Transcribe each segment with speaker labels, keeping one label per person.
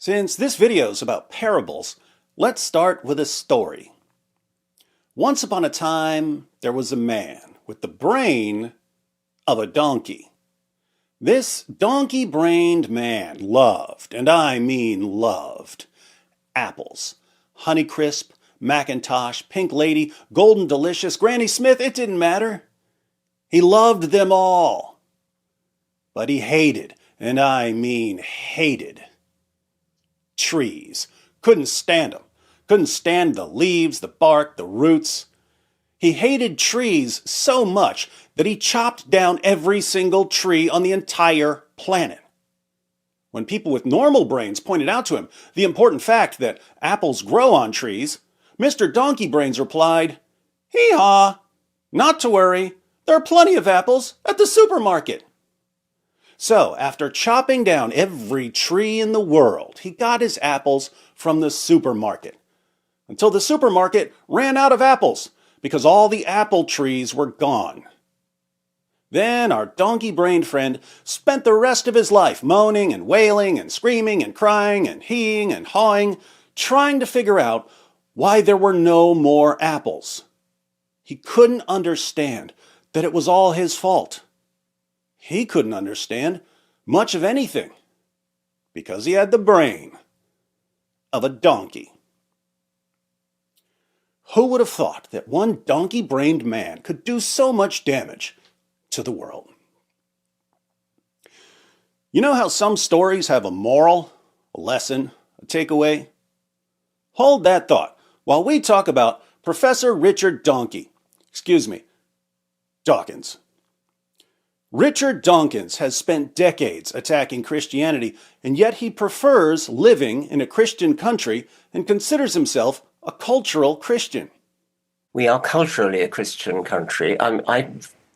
Speaker 1: Since this video is about parables, let's start with a story. Once upon a time, there was a man with the brain of a donkey. This donkey-brained man loved, and I mean loved, apples. Honeycrisp, Macintosh, Pink Lady, Golden Delicious, Granny Smith, it didn't matter. He loved them all. But he hated, and I mean hated, trees. Couldn't stand them. Couldn't stand the leaves, the bark, the roots. He hated trees so much that he chopped down every single tree on the entire planet. When people with normal brains pointed out to him the important fact that apples grow on trees, Mr. Donkey Brains replied, "Hee-haw! Not to worry. There are plenty of apples at the supermarket." So, after chopping down every tree in the world, he got his apples from the supermarket. Until the supermarket ran out of apples because all the apple trees were gone. Then our donkey-brained friend spent the rest of his life moaning and wailing and screaming and crying and heeing and hawing, trying to figure out why there were no more apples. He couldn't understand that it was all his fault. He couldn't understand much of anything because he had the brain of a donkey. Who would have thought that one donkey-brained man could do so much damage to the world? You know how some stories have a moral, a lesson, a takeaway? Hold that thought while we talk about Professor Richard Dawkins. Richard Dawkins has spent decades attacking Christianity, and yet he prefers living in a Christian country and considers himself a cultural Christian.
Speaker 2: We are culturally a Christian country. I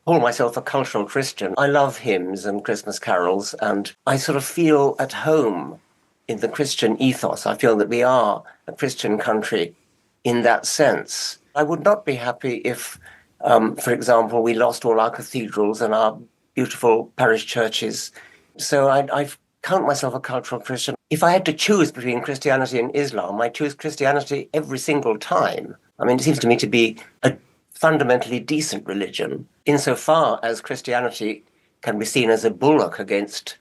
Speaker 2: call myself a cultural Christian. I love hymns and Christmas carols, and I sort of feel at home in the Christian ethos. I feel that we are a Christian country in that sense. I would not be happy if, for example, we lost all our cathedrals and our beautiful parish churches. So I count myself a cultural Christian. If I had to choose between Christianity and Islam, I choose Christianity every single time. I mean, it seems to me to be a fundamentally decent religion, insofar as Christianity can be seen as a bulwark against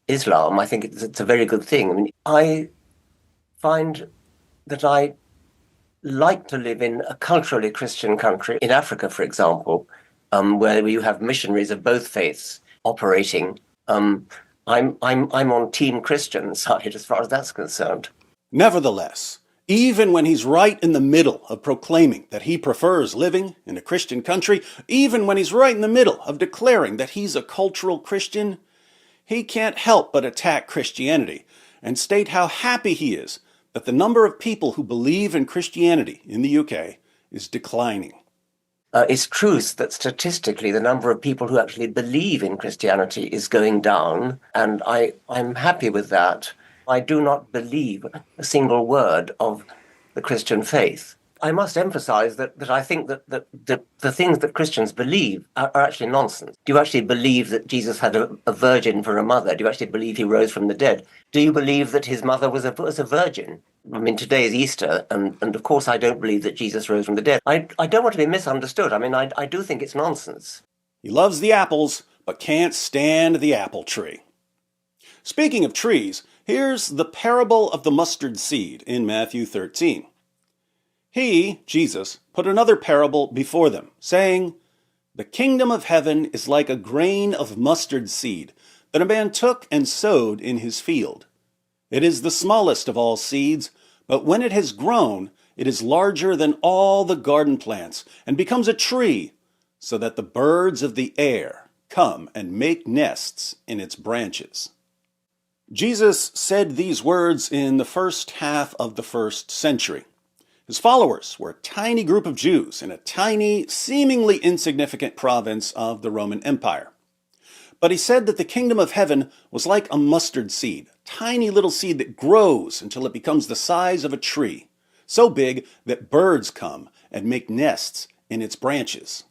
Speaker 2: Islam. I think it's a very good thing. I mean, I find that I like to live in a culturally Christian country. In Africa, for example, where you have missionaries of both faiths operating. I'm on Team Christian side as far as that's concerned.
Speaker 1: Nevertheless, even when he's right in the middle of proclaiming that he prefers living in a Christian country, even when he's right in the middle of declaring that he's a cultural Christian, he can't help but attack Christianity and state how happy he is that the number of people who believe in Christianity in the UK is declining.
Speaker 2: It's true that statistically the number of people who actually believe in Christianity is going down, and I'm happy with that. I do not believe a single word of the Christian faith. I must emphasize that I think that the things that Christians believe are actually nonsense. Do you actually believe that Jesus had a virgin for a mother? Do you actually believe he rose from the dead? Do you believe that his mother was a virgin? I mean, today is Easter, and of course I don't believe that Jesus rose from the dead. I don't want to be misunderstood. I mean, I do think it's nonsense.
Speaker 1: He loves the apples, but can't stand the apple tree. Speaking of trees, here's the parable of the mustard seed in Matthew 13. He, Jesus, put another parable before them, saying, "The kingdom of heaven is like a grain of mustard seed that a man took and sowed in his field. It is the smallest of all seeds, but when it has grown, it is larger than all the garden plants and becomes a tree, so that the birds of the air come and make nests in its branches." Jesus said these words in the first half of the 1st century. His followers were a tiny group of Jews in a tiny, seemingly insignificant province of the Roman Empire. But he said that the kingdom of heaven was like a mustard seed, tiny little seed that grows until it becomes the size of a tree, so big that birds come and make nests in its branches.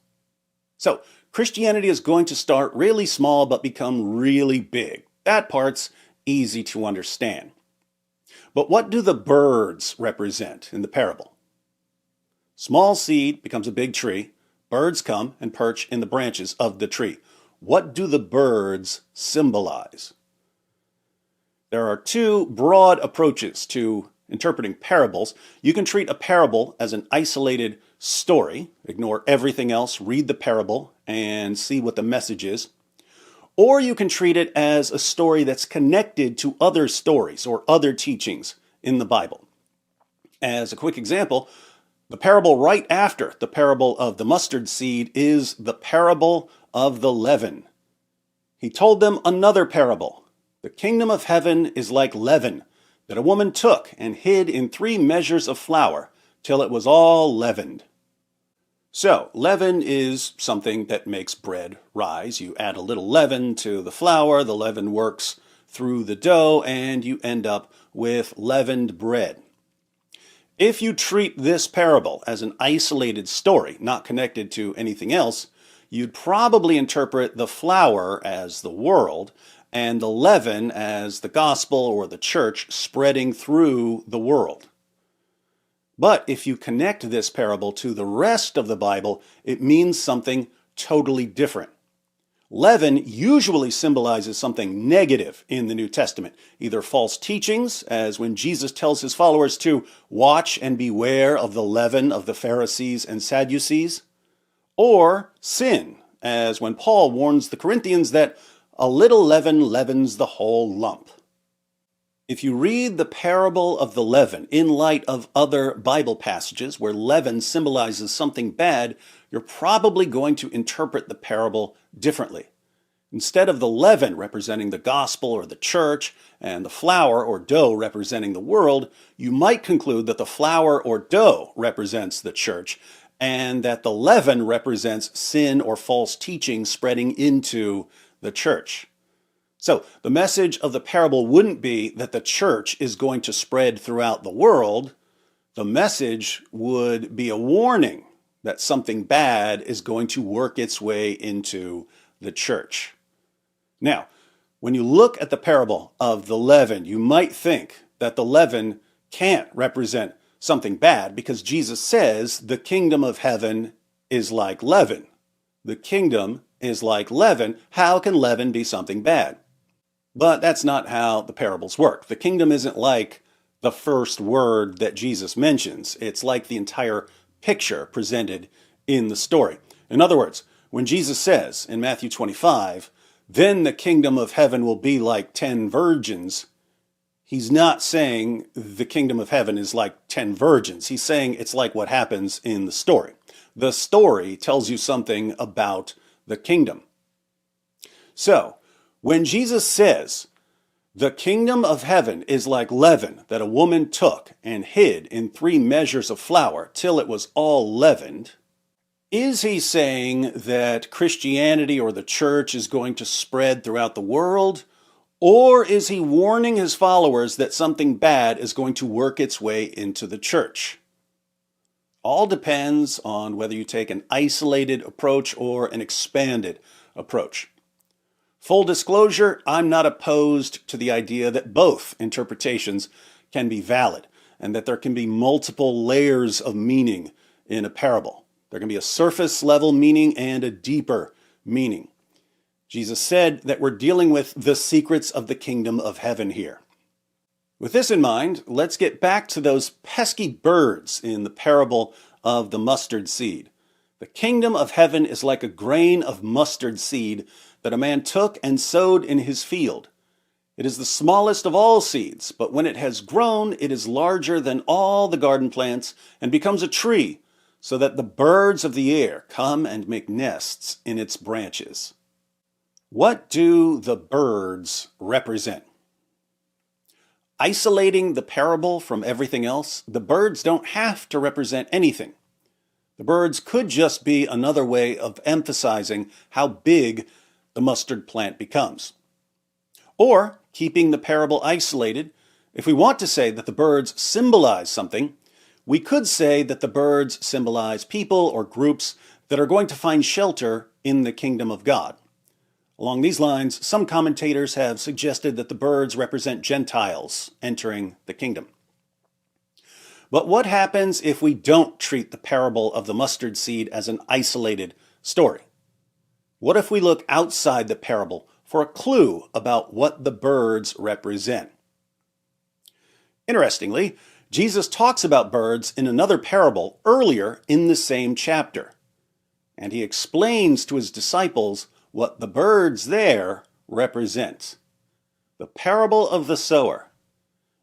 Speaker 1: So, Christianity is going to start really small but become really big. That part's easy to understand. But what do the birds represent in the parable? Small seed becomes a big tree. Birds come and perch in the branches of the tree. What do the birds symbolize? There are two broad approaches to interpreting parables. You can treat a parable as an isolated story, ignore everything else, read the parable, and see what the message is. Or you can treat it as a story that's connected to other stories or other teachings in the Bible. As a quick example, the parable right after the parable of the mustard seed is the parable of the leaven. He told them another parable. The kingdom of heaven is like leaven that a woman took and hid in 3 measures of flour till it was all leavened. So, leaven is something that makes bread rise. You add a little leaven to the flour, the leaven works through the dough, and you end up with leavened bread. If you treat this parable as an isolated story, not connected to anything else, you'd probably interpret the flour as the world and the leaven as the gospel or the church spreading through the world. But if you connect this parable to the rest of the Bible, it means something totally different. Leaven usually symbolizes something negative in the New Testament, either false teachings, as when Jesus tells his followers to watch and beware of the leaven of the Pharisees and Sadducees, or sin, as when Paul warns the Corinthians that a little leaven leavens the whole lump. If you read the parable of the leaven in light of other Bible passages where leaven symbolizes something bad, you're probably going to interpret the parable differently. Instead of the leaven representing the gospel or the church and the flour or dough representing the world, you might conclude that the flour or dough represents the church and that the leaven represents sin or false teaching spreading into the church. So the message of the parable wouldn't be that the church is going to spread throughout the world. The message would be a warning that something bad is going to work its way into the church. Now, when you look at the parable of the leaven, you might think that the leaven can't represent something bad because Jesus says the kingdom of heaven is like leaven. The kingdom is like leaven. How can leaven be something bad? But that's not how the parables work. The kingdom isn't like the first word that Jesus mentions. It's like the entire picture presented in the story. In other words, when Jesus says in Matthew 25, then the kingdom of heaven will be like 10 virgins, he's not saying the kingdom of heaven is like 10 virgins. He's saying it's like what happens in the story. The story tells you something about the kingdom. So, when Jesus says, the kingdom of heaven is like leaven that a woman took and hid in 3 measures of flour till it was all leavened, is he saying that Christianity or the church is going to spread throughout the world? Or is he warning his followers that something bad is going to work its way into the church? All depends on whether you take an isolated approach or an expanded approach. Full disclosure, I'm not opposed to the idea that both interpretations can be valid and that there can be multiple layers of meaning in a parable. There can be a surface level meaning and a deeper meaning. Jesus said that we're dealing with the secrets of the kingdom of heaven here. With this in mind, let's get back to those pesky birds in the parable of the mustard seed. The kingdom of heaven is like a grain of mustard seed that a man took and sowed in his field. It is the smallest of all seeds, but when it has grown, it is larger than all the garden plants and becomes a tree, so that the birds of the air come and make nests in its branches. What do the birds represent? Isolating the parable from everything else, the birds don't have to represent anything. The birds could just be another way of emphasizing how big the mustard plant becomes. Or, keeping the parable isolated, if we want to say that the birds symbolize something, we could say that the birds symbolize people or groups that are going to find shelter in the kingdom of God. Along these lines, some commentators have suggested that the birds represent Gentiles entering the kingdom. But what happens if we don't treat the parable of the mustard seed as an isolated story? What if we look outside the parable for a clue about what the birds represent? Interestingly, Jesus talks about birds in another parable earlier in the same chapter, and he explains to his disciples what the birds there represent. The parable of the sower.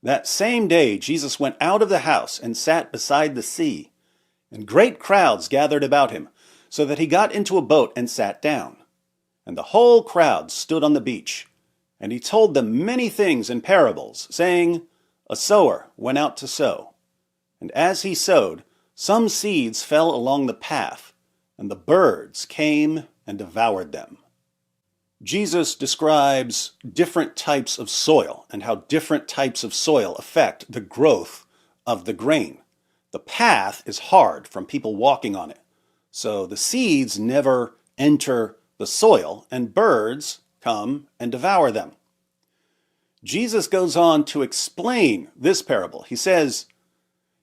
Speaker 1: That same day, Jesus went out of the house and sat beside the sea, and great crowds gathered about him, so that he got into a boat and sat down. And the whole crowd stood on the beach, and he told them many things in parables, saying, A sower went out to sow. And as he sowed, some seeds fell along the path, and the birds came and devoured them. Jesus describes different types of soil and how different types of soil affect the growth of the grain. The path is hard from people walking on it, so the seeds never enter the soil, and birds come and devour them. Jesus goes on to explain this parable. He says,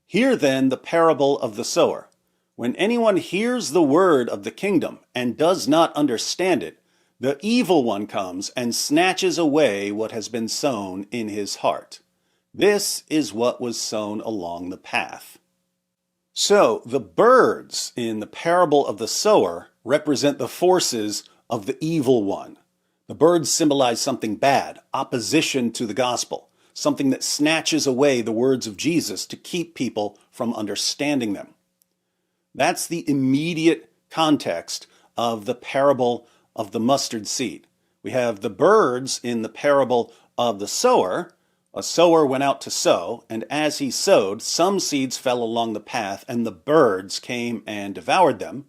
Speaker 1: Hear then the parable of the sower. When anyone hears the word of the kingdom and does not understand it, the evil one comes and snatches away what has been sown in his heart. This is what was sown along the path. So, the birds in the parable of the sower represent the forces of the evil one. The birds symbolize something bad, opposition to the gospel, something that snatches away the words of Jesus to keep people from understanding them. That's the immediate context of the parable of the mustard seed. We have the birds in the parable of the sower. A sower went out to sow, and as he sowed, some seeds fell along the path, and the birds came and devoured them.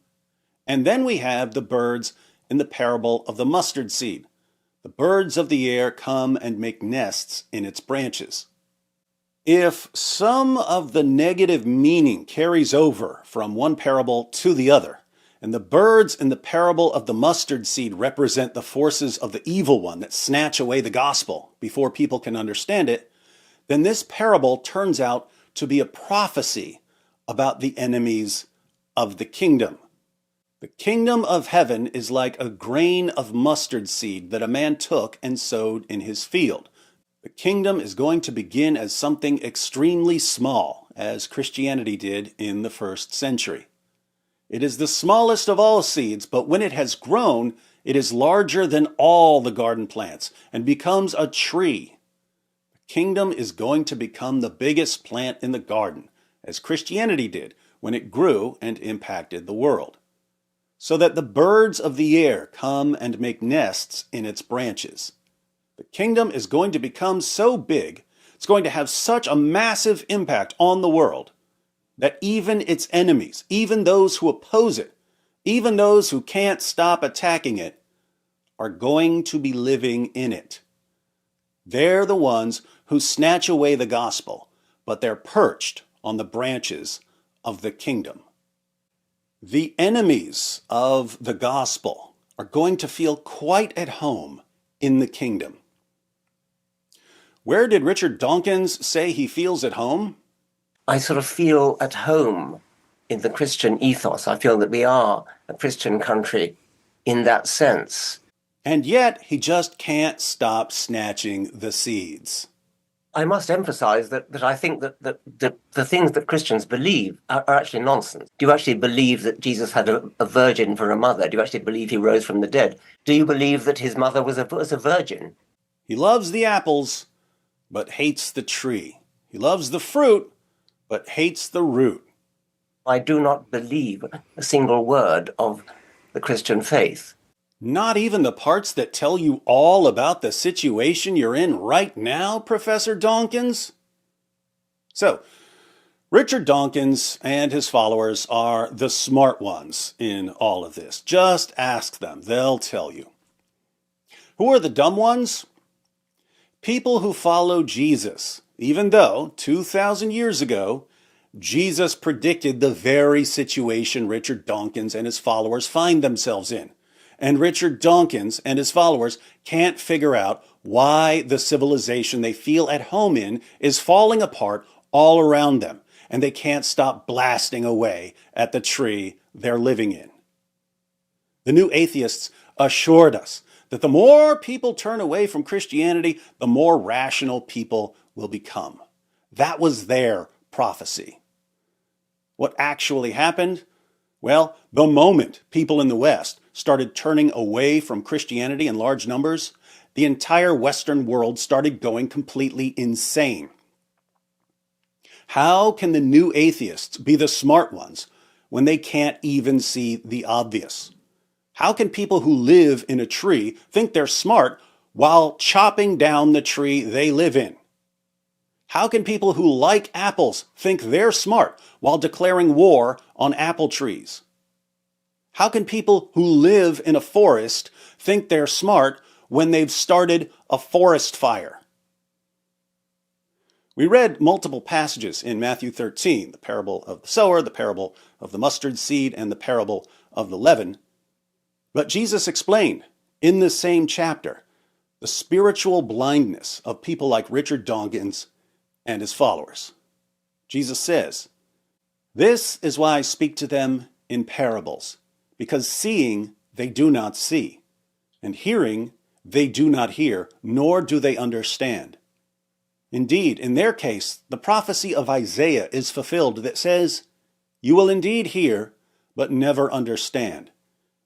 Speaker 1: And then we have the birds in the parable of the mustard seed. The birds of the air come and make nests in its branches. If some of the negative meaning carries over from one parable to the other, and the birds in the parable of the mustard seed represent the forces of the evil one that snatch away the gospel before people can understand it, then this parable turns out to be a prophecy about the enemies of the kingdom. The kingdom of heaven is like a grain of mustard seed that a man took and sowed in his field. The kingdom is going to begin as something extremely small, as Christianity did in the first century. It is the smallest of all seeds, but when it has grown, it is larger than all the garden plants and becomes a tree. The kingdom is going to become the biggest plant in the garden, as Christianity did when it grew and impacted the world, so that the birds of the air come and make nests in its branches. The kingdom is going to become so big, it's going to have such a massive impact on the world, that even its enemies, even those who oppose it, even those who can't stop attacking it, are going to be living in it. They're the ones who snatch away the gospel, but they're perched on the branches of the kingdom. The enemies of the gospel are going to feel quite at home in the kingdom. Where did Richard Dawkins say he feels at home?
Speaker 2: I sort of feel at home in the Christian ethos. I feel that we are a Christian country in that sense.
Speaker 1: And yet, he just can't stop snatching the seeds.
Speaker 2: I must emphasize that I think that the things that Christians believe are actually nonsense. Do you actually believe that Jesus had a virgin for a mother? Do you actually believe he rose from the dead? Do you believe that his mother was a virgin?
Speaker 1: He loves the apples, but hates the tree. He loves the fruit, but hates the root.
Speaker 2: I do not believe a single word of the Christian faith.
Speaker 1: Not even the parts that tell you all about the situation you're in right now, Professor Dawkins? So, Richard Dawkins and his followers are the smart ones in all of this. Just ask them, they'll tell you. Who are the dumb ones? People who follow Jesus, even though 2,000 years ago, Jesus predicted the very situation Richard Dawkins and his followers find themselves in. and Richard Dawkins and his followers can't figure out why the civilization they feel at home in is falling apart all around them, and they can't stop blasting away at the tree they're living in. The new atheists assured us that the more people turn away from Christianity, the more rational people will become. That was their prophecy. What actually happened? Well, the moment people in the West started turning away from Christianity in large numbers, the entire Western world started going completely insane. How can the new atheists be the smart ones when they can't even see the obvious? How can people who live in a tree think they're smart while chopping down the tree they live in? How can people who like apples think they're smart while declaring war on apple trees? How can people who live in a forest think they're smart when they've started a forest fire? We read multiple passages in Matthew 13, the parable of the sower, the parable of the mustard seed, and the parable of the leaven. But Jesus explained in this same chapter the spiritual blindness of people like Richard Dawkins and his followers. Jesus says, "This is why I speak to them in parables, because seeing they do not see, and hearing they do not hear, nor do they understand." Indeed, in their case, the prophecy of Isaiah is fulfilled that says, "You will indeed hear, but never understand,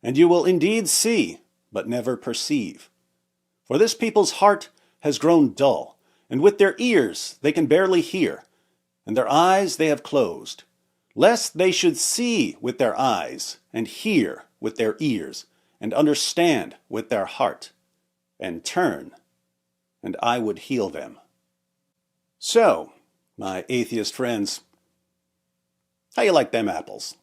Speaker 1: and you will indeed see, but never perceive. For this people's heart has grown dull, and with their ears they can barely hear, and their eyes they have closed, lest they should see with their eyes, and hear with their ears, and understand with their heart, and turn, and I would heal them." So, my atheist friends, how you like them apples?